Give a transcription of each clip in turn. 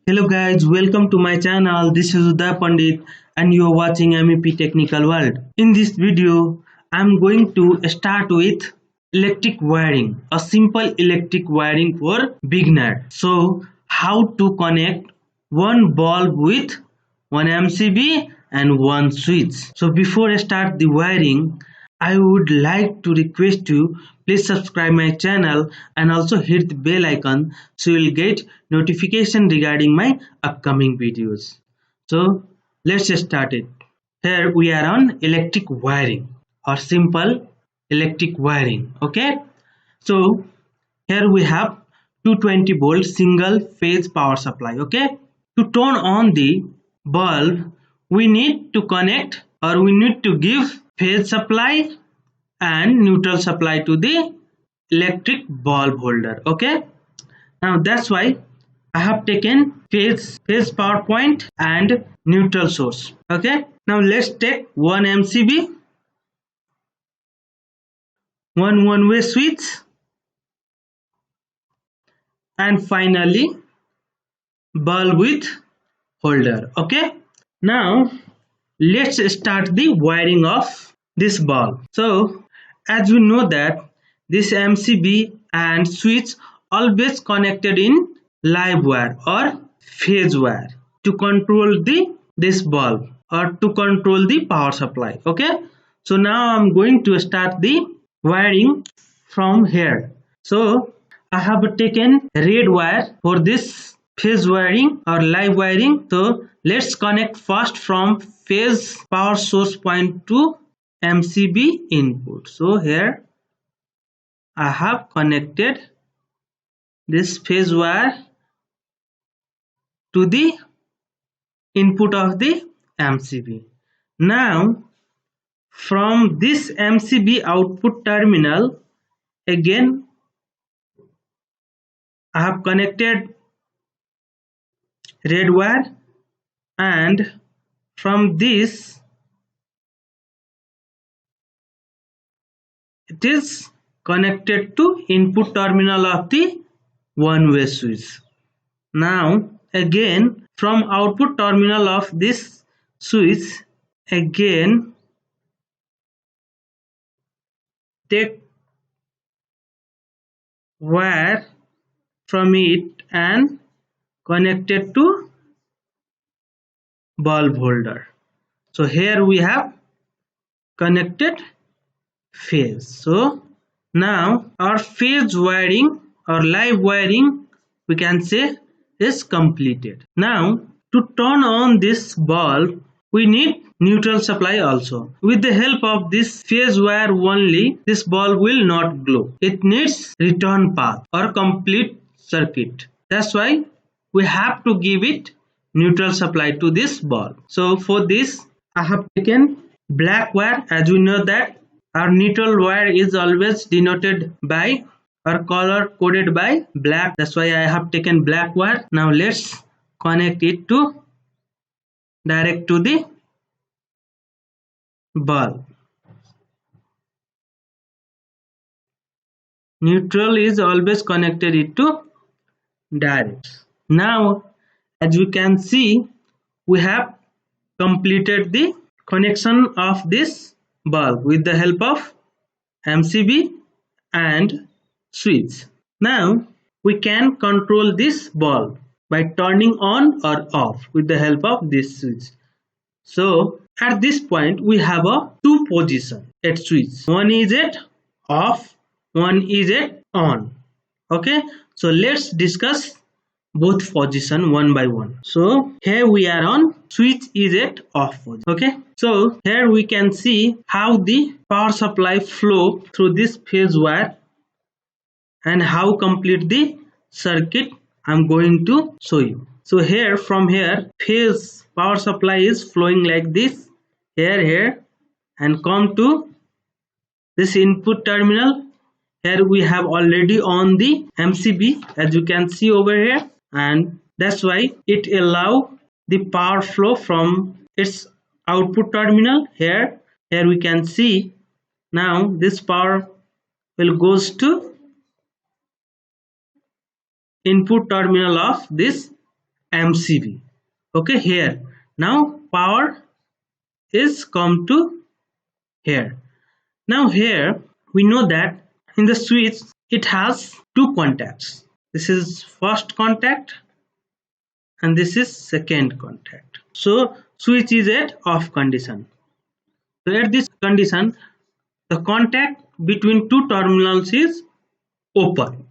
Hello guys, welcome to my channel. This is Uday Pandit and you are watching MEP Technical World. In this video, I am going to start with electric wiring, a simple electric wiring for beginner. So, how to connect one bulb with one MCB and one switch. So before I start the wiring, I would like to request you please subscribe my channel and also hit the bell icon so you will get notification regarding my upcoming videos. So let's start it. Here we are on electric wiring or simple electric wiring. Okay. So here we have 220 volt single phase power supply. Okay. To turn on the bulb, we need to connect or we need to give phase supply and neutral supply to the electric bulb holder. Okay, now that's why I have taken phase power point and neutral source. Okay, now let's take one MCB, one-way switch, and finally bulb with holder. Okay, now let's start the wiring of this bulb. So as we know that this MCB and switch always connected in live wire or phase wire to control this bulb or to control the power supply. Okay, so now I'm going to start the wiring from here. So I have taken red wire for this phase wiring or live wiring. So let's connect first from phase power source point to MCB input. So here I have connected this phase wire to the input of the MCB. Now from this MCB output terminal, again I have connected red wire, and from this it is connected to input terminal of the one-way switch. Now again from output terminal of this switch, again take wire from it and connect it to bulb holder. So here we have connected phase. So now our phase wiring or live wiring, we can say, is completed. Now to turn on this bulb, we need neutral supply also. With the help of this phase wire only, this bulb will not glow. It needs return path or complete circuit. That's why we have to give it neutral supply to this bulb. So for this I have taken black wire. As we know that our neutral wire is always denoted by or color coded by black. That's why I have taken black wire. Now let's connect it to direct to the bulb. Neutral is always connected it to direct. Now as we can see, we have completed the connection of this bulb with the help of MCB and switch. Now we can control this bulb by turning on or off with the help of this switch. So at this point we have a two position at switch. One is at off, one is at on. Okay, so let's discuss both position one by one. So here we are on switch is at off position. Okay, so here we can see how the power supply flow through this phase wire and how complete the circuit I'm going to show you. So here from here phase power supply is flowing like this, here and come to this input terminal. Here we have already on the MCB, as you can see over here, and that's why it allow the power flow from its output terminal. Here we can see now this power will goes to input terminal of this MCB. Okay, here now power is come to here. Now here we know that in the switch it has two contacts. This is first contact and this is second contact. So switch is at off condition. So at this condition the contact between two terminals is open.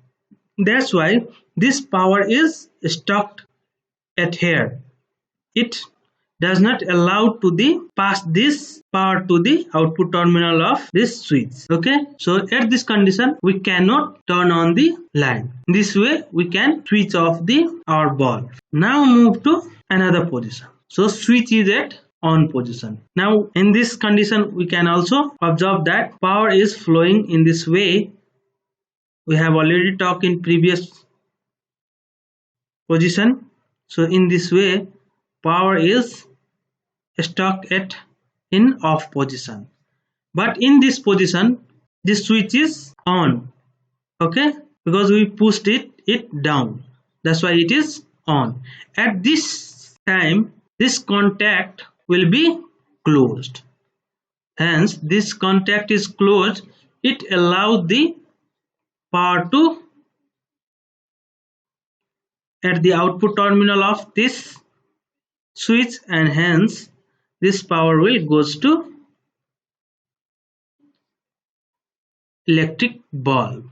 That's why this power is stuck at here. It does not allow to the pass this power to the output terminal of this switch. Okay, so at this condition we cannot turn on the line. This way we can switch off the our bulb. Now move to another position. So switch is at on position. Now in this condition we can also observe that power is flowing in this way. We have already talked in previous position. So in this way power is stuck at in off position, but in this position this switch is on. Okay, because we pushed it down, that's why it is on. At this time this contact will be closed, hence this contact is closed. It allows the power to at the output terminal of this switch, and hence this power will goes to electric bulb.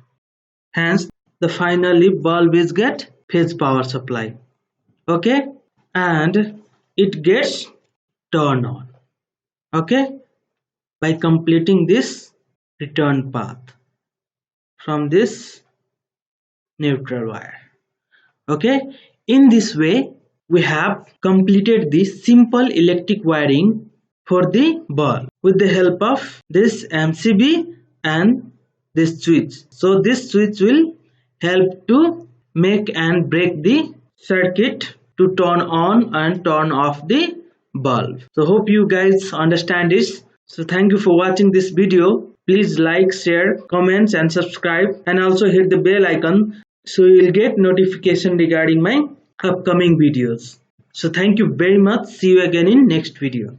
Hence the finally bulb is get phase power supply. Okay, and it gets turned on. Okay, by completing this return path from this neutral wire. Okay, in this way we have completed this simple electric wiring for the bulb with the help of this MCB and this switch. So this switch will help to make and break the circuit to turn on and turn off the bulb. So hope you guys understand this. So thank you for watching this video. Please like, share, comments and subscribe, and also hit the bell icon so you will get notification regarding my upcoming videos. So thank you very much. See you again in next video.